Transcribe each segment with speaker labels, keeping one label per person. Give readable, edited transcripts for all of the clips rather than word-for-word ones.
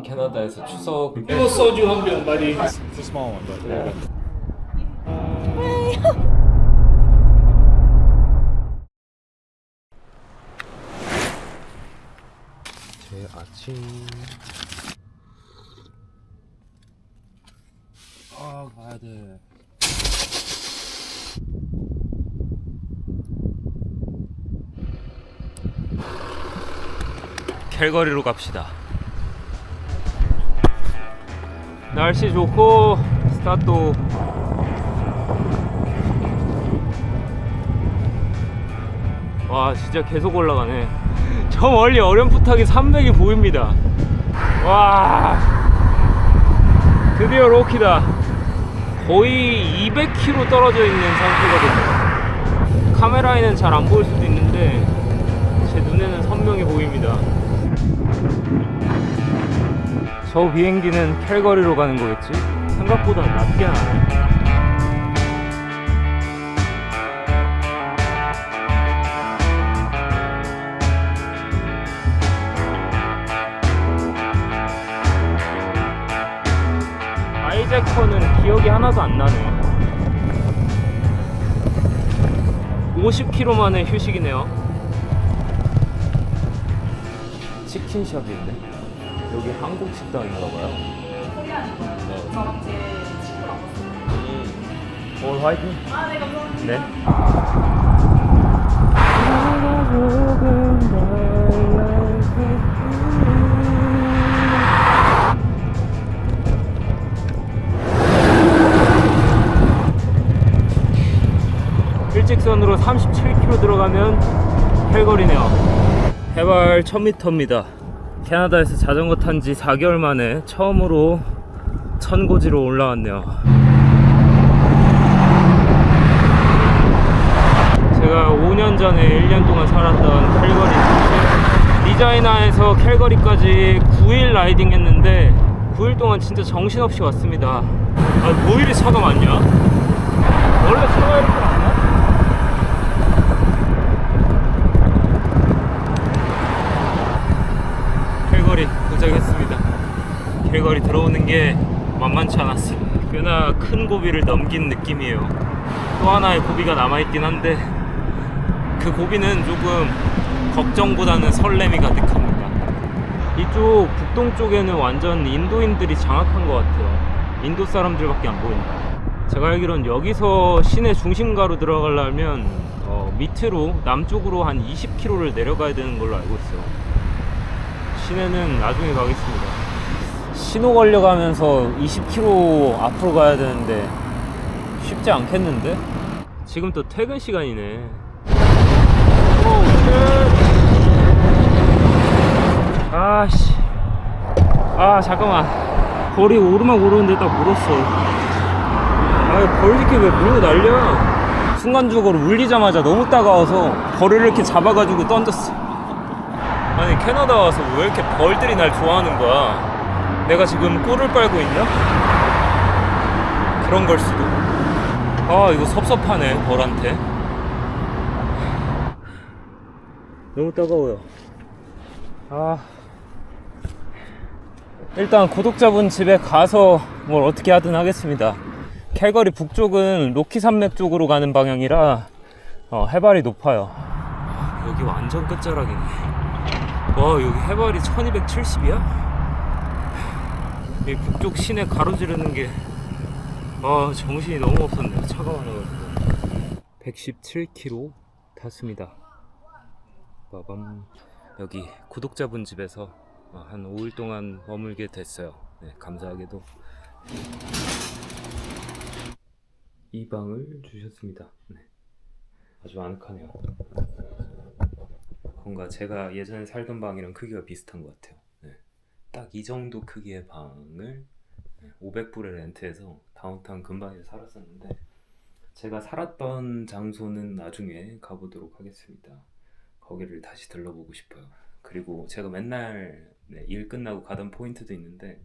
Speaker 1: 캐나다에서 추석
Speaker 2: 이거 소주 한 병 많이.
Speaker 3: It's a small one, but yeah.
Speaker 1: 제 아침. 가야 돼. 캘거리로 갑시다. 날씨 좋고 스타트. 와 진짜 계속 올라가네. 저 멀리 어렴풋하게 산맥이 보입니다. 와 드디어 로키다. 거의 200km 떨어져 있는 상태거든요. 카메라에는 잘 안 보일 수도 있는데 제 눈에는 선명히 보입니다. 저 비행기는 캘거리로 가는 거겠지? 생각보다 낮게 나네. 아이제커는 기억이 하나도 안 나네. 50km 만에 휴식이네요. 치킨숍이 있네. 여기 한국 식당인가봐요. 올 화이팅.
Speaker 4: 아, 네, 감사합니다.
Speaker 1: 네. 일직선으로 37km 들어가면 캘거리네요. 해발 1000m입니다. 캐나다에서 자전거 탄 지 4개월 만에 처음으로 천고지로 올라왔네요. 제가 5년 전에 1년 동안 살았던 캘거리, 리자이나에서 캘거리까지 9일 라이딩 했는데 9일 동안 진짜 정신없이 왔습니다. 아, 뭐 이리 차가 많냐? 원래 차가 이렇게 많나? 캘거리 도착했습니다. 캘거리 들어오는 게 만만치 않았어요. 꽤나 큰 고비를 넘긴 느낌이에요. 또 하나의 고비가 남아있긴 한데 그 고비는 조금 걱정보다는 설렘이 가득합니다. 이쪽 북동쪽에는 완전 인도인들이 장악한 것 같아요. 인도 사람들밖에 안 보인다. 제가 알기론 여기서 시내 중심가로 들어가려면 밑으로 남쪽으로 한 20km를 내려가야 되는 걸로 알고 있어요. 시내는 나중에 가겠습니다. 신호 걸려가면서 20km 앞으로 가야 되는데 쉽지 않겠는데? 지금 또 퇴근 시간이네. 아씨. 아 잠깐만. 거리 오르막 오르는데 딱 물었어. 아 벌리게 왜 물고 날려? 순간적으로 물리자마자 너무 따가워서 벌을 이렇게 잡아가지고 던졌어. 아니 캐나다 와서 왜 이렇게 벌들이 날 좋아하는 거야? 내가 지금 꿀을 빨고 있나? 그런 걸 수도. 아 이거 섭섭하네 벌한테. 너무 따가워요. 아 일단 구독자분 집에 가서 뭘 어떻게 하든 하겠습니다. 캘거리 북쪽은 로키 산맥 쪽으로 가는 방향이라 해발이 높아요. 여기 완전 끝자락이네. 와 여기 해발이 1270이야? 이 북쪽 시내 가로지르는 게 정신이 너무 없었네요. 차가 많아가지고. 117km 탔습니다. 빠밤. 여기 구독자분 집에서 한 5일 동안 머물게 됐어요. 네, 감사하게도 이 방을 주셨습니다. 네, 아주 아늑하네요. 뭔가 제가 예전에 살던 방이랑 크기가 비슷한 것 같아요. 네, 딱 이 정도 크기의 방을 500불에 렌트해서 다운타운 근방에서 살았었는데 제가 살았던 장소는 나중에 가보도록 하겠습니다. 거기를 다시 들러보고 싶어요. 그리고 제가 맨날 일 끝나고 가던 포인트도 있는데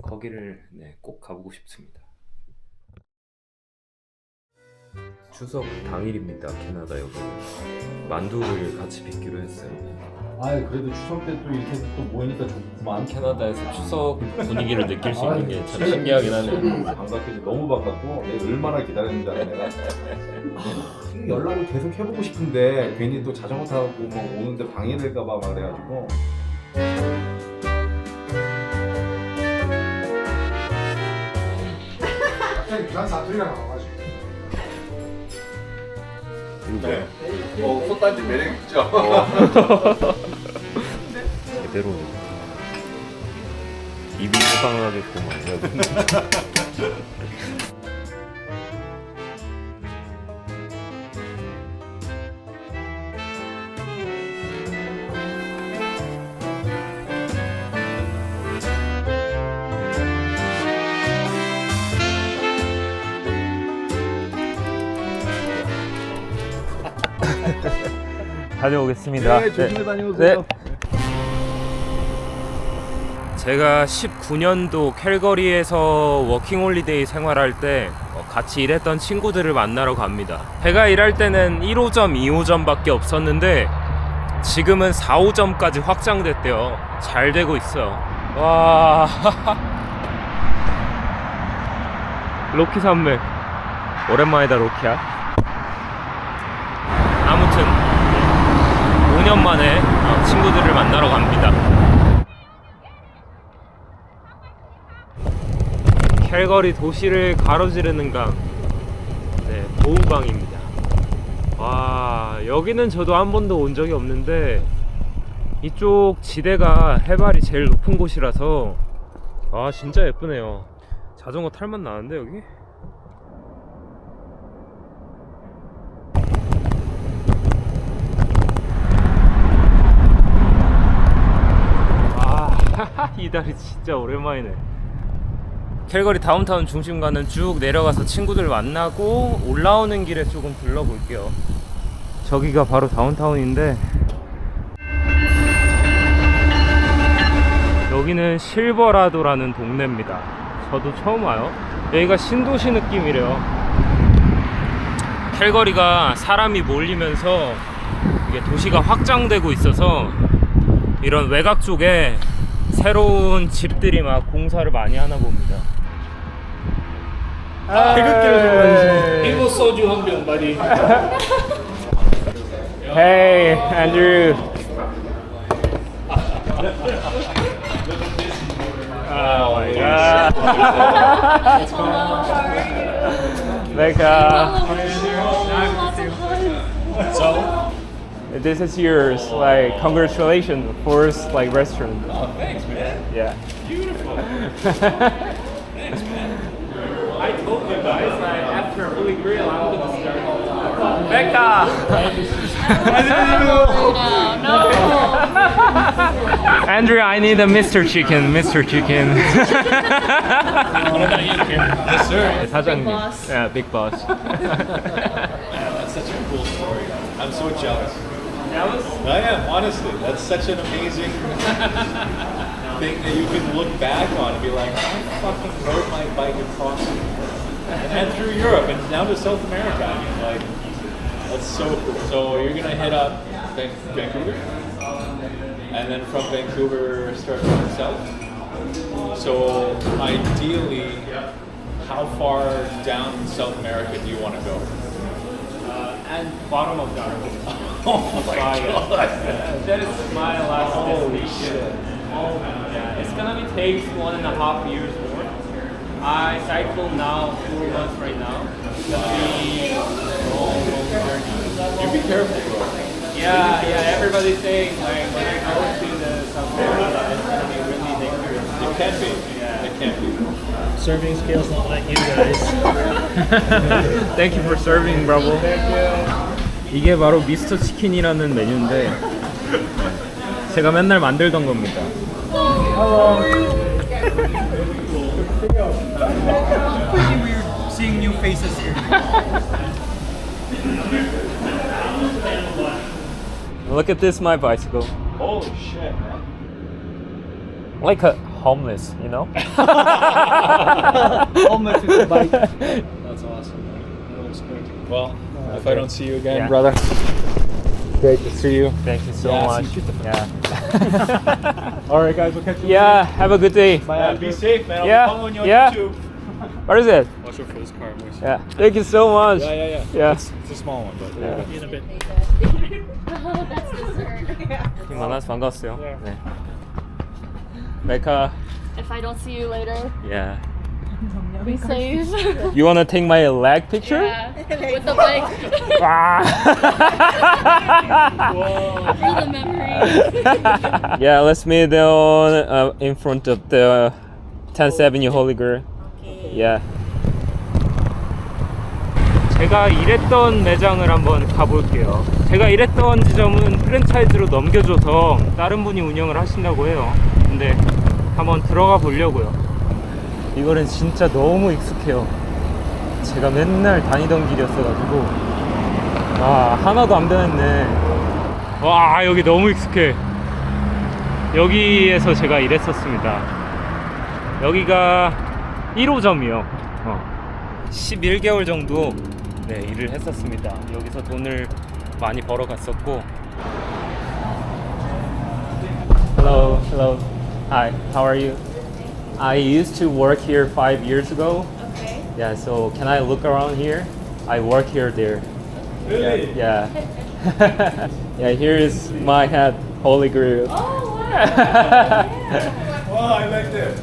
Speaker 1: 거기를 꼭 가보고 싶습니다. 추석 당일입니다. 캐나다 여기 만두를 같이 빚기로 했어요.
Speaker 2: 아 그래도 추석 때 또 이렇게 또 모이니까 좋구만.
Speaker 1: 캐나다에서 추석 분위기를 느낄 수 있는 게 참 신기하긴 하네요.
Speaker 2: 반갑게 너무 반갑고 내가 얼마나 기다렸는지 알아 내가. 연락을 계속 해보고 싶은데 괜히 또 자전거 타고 뭐 오는데 방해될까봐 말해가지고.
Speaker 3: 갑자기 부산 사투리가 나와가지고.
Speaker 2: 네. 솥단지 매력 있죠.
Speaker 1: 제대로 입이 호강하겠구만. 다녀오겠습니다.
Speaker 2: 네, 조심히 다녀오세요.
Speaker 1: 네. 제가 19년도 캘거리에서 워킹홀리데이 생활할 때 같이 일했던 친구들을 만나러 갑니다. 제가 일할 때는 1호점, 2호점밖에 없었는데 지금은 4호점까지 확장됐대요. 잘 되고 있어요. 와. 로키 산맥. 오랜만이다, 로키야. 아무튼 5년 만에 친구들을 만나러 갑니다. 캘거리 도시를 가로지르는 강, 네, 보우강입니다. 와, 여기는 저도 한 번도 온 적이 없는데 이쪽 지대가 해발이 제일 높은 곳이라서 아 진짜 예쁘네요. 자전거 탈맛 나는데 여기? 이 다리 진짜 오랜만이네. 캘거리 다운타운 중심가는 쭉 내려가서 친구들 만나고 올라오는 길에 조금 둘러볼게요. 저기가 바로 다운타운인데 여기는 실버라도라는 동네입니다. 저도 처음 와요. 여기가 신도시 느낌이래요. 캘거리가 사람이 몰리면서 이게 도시가 확장되고 있어서 이런 외곽 쪽에 새로운 집들이 막 공사를 많이 하나 봅니다.
Speaker 3: 태극기를 좋아하시네. 일본 소주 한 병, buddy.
Speaker 1: Hey, Andrew. Oh my god. Becca.
Speaker 4: So,
Speaker 1: This is yours. Like, congratulations, first like restaurant.
Speaker 4: oh, thanks, man.
Speaker 1: Yeah.
Speaker 4: Beautiful.
Speaker 1: I told you guys, like, after Holy Grail, I'm gonna start. Becca.
Speaker 4: No.
Speaker 1: Andrea, I need a Mr. Chicken. Mr. Chicken.
Speaker 4: What about you, Kim? Yes, sir.
Speaker 1: 사장님.
Speaker 5: Big boss.
Speaker 1: Yeah, big boss.
Speaker 4: That's such a cool story. I'm so jealous.
Speaker 1: Jealous?
Speaker 4: I am, honestly. That's such an amazing thing that you can look back on and be like, I fucking rode my bike across and through Europe and down to South America. I mean, like, that's so cool. So you're gonna hit up Vancouver, and then from Vancouver start going south. So ideally, how far down in South America do you want to go?
Speaker 1: And bottom of the Arctic.
Speaker 4: Oh my god!
Speaker 1: That is my last destination. Yeah, it's gonna be takes 1.5 years more. I cycle now 4 months right now. It's gonna be a long journey.
Speaker 4: You be careful, bro.
Speaker 1: Yeah. Everybody's saying like when I go to the South America, it's gonna be really dangerous.
Speaker 4: It can be.
Speaker 1: Yeah.
Speaker 4: It can be.
Speaker 3: Serving skills not like you guys.
Speaker 1: Thank you for serving, bravo. 이게 바로 미스터 치킨이라는 메뉴인데 제가 맨날 만들던 겁니다.
Speaker 3: Pretty weird seeing new faces here.
Speaker 1: Look at this, my bicycle.
Speaker 4: Holy shit, man.
Speaker 1: Like a homeless, you know?
Speaker 3: Almost with the bike.
Speaker 4: That's awesome. That looks great. Well, if I don't see you again,
Speaker 1: Yeah.
Speaker 4: brother.
Speaker 3: Great to see you.
Speaker 1: Thank you so
Speaker 3: Yeah,
Speaker 1: much.
Speaker 3: see you.
Speaker 1: Yeah.
Speaker 3: All right, guys, we'll catch you
Speaker 1: Yeah. Have a good day.
Speaker 4: Be safe, man. I'll
Speaker 1: Yeah,
Speaker 4: be following you on
Speaker 1: yeah.
Speaker 4: YouTube.
Speaker 1: What is it?
Speaker 3: Watch out for this car, boys.
Speaker 1: Yeah. Thank you so much.
Speaker 3: Yeah.
Speaker 1: Yeah.
Speaker 3: It's a small one, but
Speaker 1: Yeah.
Speaker 3: in a bit.
Speaker 5: Oh, that's dessert.
Speaker 1: 만나서 반가웠어요. 네. 메카.
Speaker 5: If I don't see you later,
Speaker 1: Yeah.
Speaker 5: be safe.
Speaker 1: You wanna take my leg picture?
Speaker 5: Yeah, with the bike.
Speaker 1: Ah.
Speaker 5: For the memory.
Speaker 1: Yeah, let's meet on in front of the 10th Avenue Holy Grail. Yeah. 제가 일했던 매장을 한번 가볼게요. 제가 일했던 지점은 프랜차이즈로 넘겨줘서 다른 분이 운영을 하신다고 해요. 근데 한번 들어가 보려고요. 이거는 진짜 너무 익숙해요. 제가 맨날 다니던 길이었어가지고. 아, 하나도 안 변했네. 와, 여기 너무 익숙해. 여기에서 제가 일했었습니다. 여기가 1호점이요. 11개월 정도 네, 일을 했었습니다. 여기서 돈을 많이 벌어 갔었고. Hello, hello. Hi, how are you? I used to work here 5 years ago.
Speaker 5: Okay.
Speaker 1: Yeah, so can I look around here? I work here there.
Speaker 4: Really?
Speaker 1: Yeah. Yeah, here is my head, Holy Grail.
Speaker 5: Oh, wow.
Speaker 4: Oh, I like that.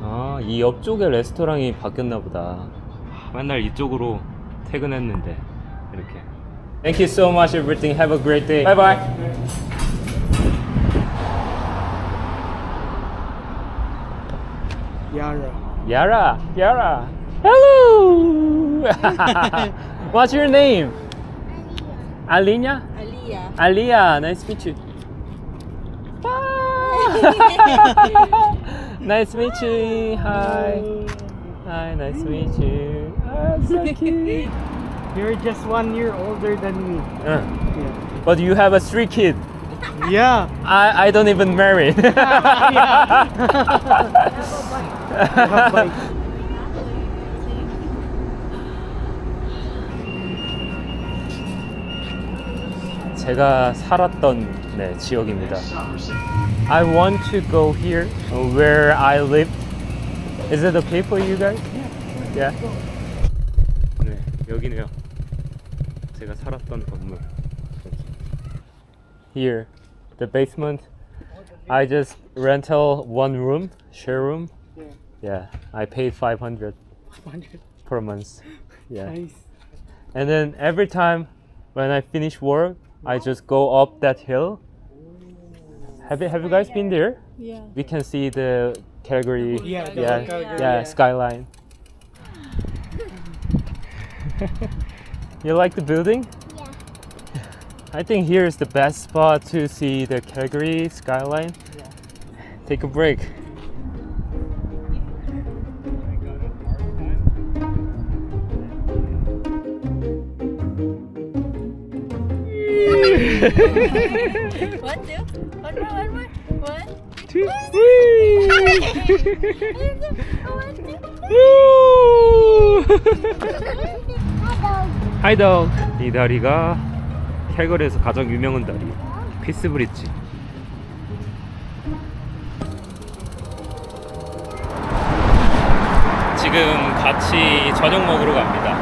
Speaker 1: 아, 이 옆쪽에 레스토랑이 바뀌었나 보다. 맨날 이쪽으로 퇴근했는데 이렇게. Thank you so much everything. Have a great day. Bye bye.
Speaker 3: Yara.
Speaker 1: Yara, Yara. Hello. What's your name? Alina?
Speaker 6: Aliyah.
Speaker 1: Aliyah, nice to meet you. Bye. Nice to meet you. Hi. Hi, nice to meet you. Ah, so cute.
Speaker 7: You're just 1 year older than me.
Speaker 1: But you have a 3 kid.
Speaker 7: Yeah.
Speaker 1: I don't even marry. 제가 살았던 네, 지역입니다. I want to go here where I live. Is it okay for you guys? Yeah. 네, 여기네요. 제가 살았던 건물. Here, the basement. I just rental 1 room, share room. Yeah, I paid 500 per month. Yeah.
Speaker 7: Nice.
Speaker 1: And then every time when I finish work, I just go up that hill. Have you guys been there?
Speaker 6: Yeah.
Speaker 1: We can see the Calgary,
Speaker 7: Yeah, the
Speaker 1: yeah,
Speaker 7: Calgary,
Speaker 1: yeah,
Speaker 7: yeah.
Speaker 1: skyline. You like the building?
Speaker 6: Yeah.
Speaker 1: I think here is the best spot to see the Calgary skyline. Take a break.
Speaker 6: One, two. One more. One.
Speaker 1: Two. 하이 덕. 이 다리가 캘거리에서 가장 유명한 다리, 피스 브릿지. 지금 같이 저녁 먹으러 갑니다.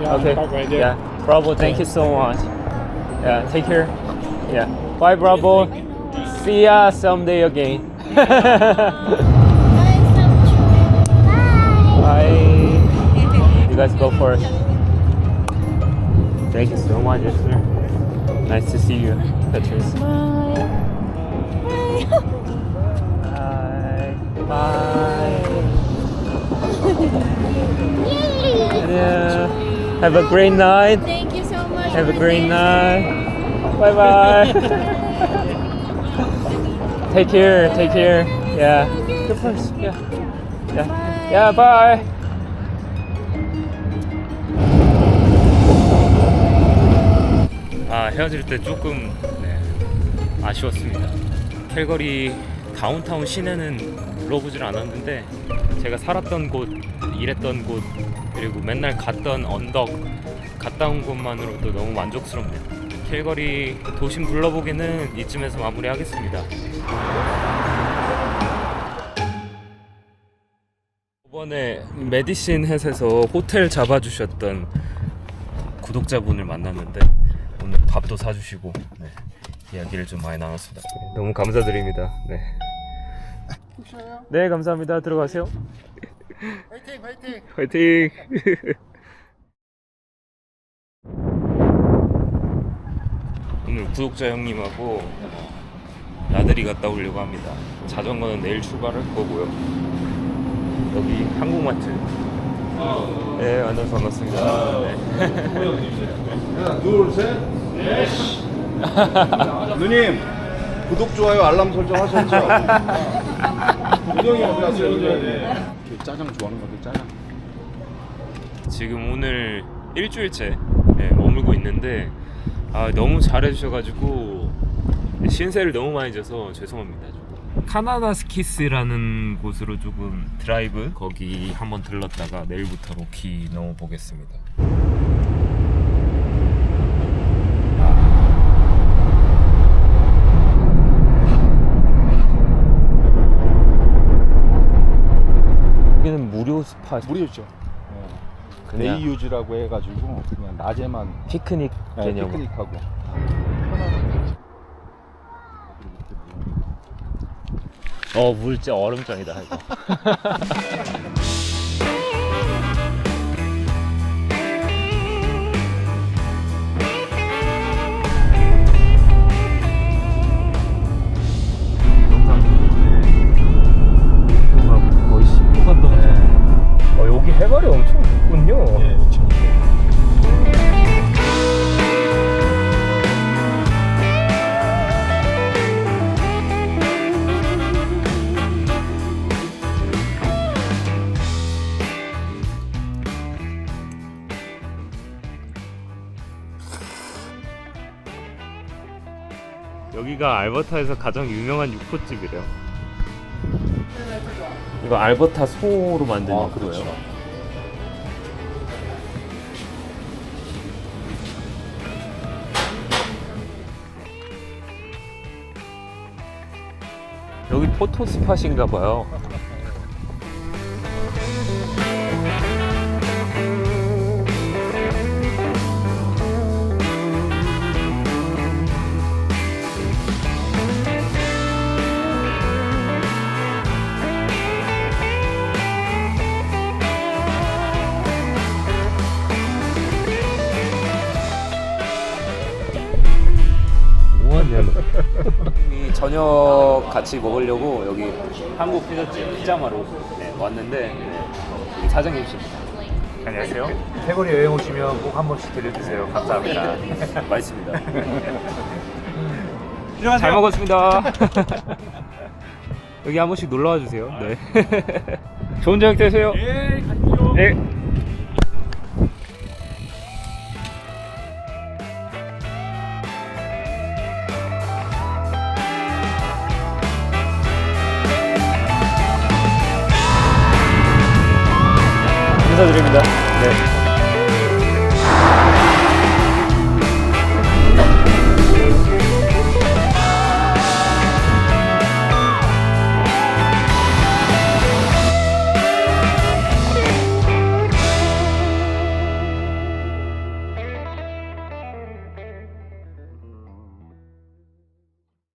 Speaker 1: Okay.
Speaker 3: Right there.
Speaker 1: Yeah. Bravo, thank you so much. Yeah, take care. Yeah. Bye, Bravo. See ya someday again. Bye. You guys go first. Thank you so much, sir. Nice to see you, Patrice. Bye. Bye. Yeah. Have a great night.
Speaker 6: Thank you so much.
Speaker 1: Have a
Speaker 6: for
Speaker 1: great
Speaker 6: this.
Speaker 1: night. Bye bye. Take care. Take care. Yeah. The first. Yeah. Yeah. Yeah. Bye. 아, 헤어질 때 조금 아쉬웠습니다. 캘거리 다운타운 시내는 들러보질 않았는데 제가 살았던 곳, 일했던 곳, 그리고 맨날 갔던 언덕 갔다 온 것만으로도 너무 만족스럽네요. 캘거리 도심 둘러보기는 이쯤에서 마무리하겠습니다. 이번에 메디신 햇에서 호텔 잡아주셨던 구독자분을 만났는데 오늘 밥도 사주시고 이야기를 좀 많이 나눴습니다. 너무 감사드립니다. 네, 감사합니다. 들어가세요. 화이팅, 화이팅, 화이팅. 오늘 구독자 형님하고 나들이 갔다 오려고 합니다. 자전거는 내일 출발할 거고요. 여기 한국마트. 네, 만나서 반갑습니다. 네.
Speaker 2: 하나, 둘, 셋. 누님 구독, 좋아요, 알람 설정 하셨죠? 우정이 어디 갔어요? 우정이. 짜장 좋아하는 건데 짜장.
Speaker 1: 지금 오늘 일주일째 머물고 있는데 너무 잘해주셔가지고 신세를 너무 많이 져서 죄송합니다. 카나다스키스라는 곳으로 조금 드라이브 거기 한번 들렀다가 내일부터 로키 넘어보겠습니다. 여기는 무료 스파.
Speaker 2: 무료죠.
Speaker 1: 그냥
Speaker 2: 데이 유즈라고 해가지고 그냥 낮에만
Speaker 1: 피크닉 개념.
Speaker 2: 피크닉하고.
Speaker 1: 물째 얼음장이다 이거. 거의 10분간 더. 여기 해발이 엄청 높군요.
Speaker 2: 네, 그렇죠.
Speaker 1: 여기가 알버타에서 가장 유명한 육포집이래요. 이거 알버타 소로 만든
Speaker 2: 그렇죠.
Speaker 1: 거예요. 여기 포토 스팟인가 봐요. 저녁 같이 먹으려고 여기 한국 피자집 피자마로 왔는데 여기 사장님이십니다. 안녕하세요.
Speaker 8: 태거리 여행 오시면 꼭 한 번씩 들려주세요. 감사합니다.
Speaker 1: 맛있습니다. 잘 먹었습니다. 여기 한 번씩 놀러와 주세요. 네. 좋은 저녁 되세요.
Speaker 3: 예, 가십시오.
Speaker 1: 네.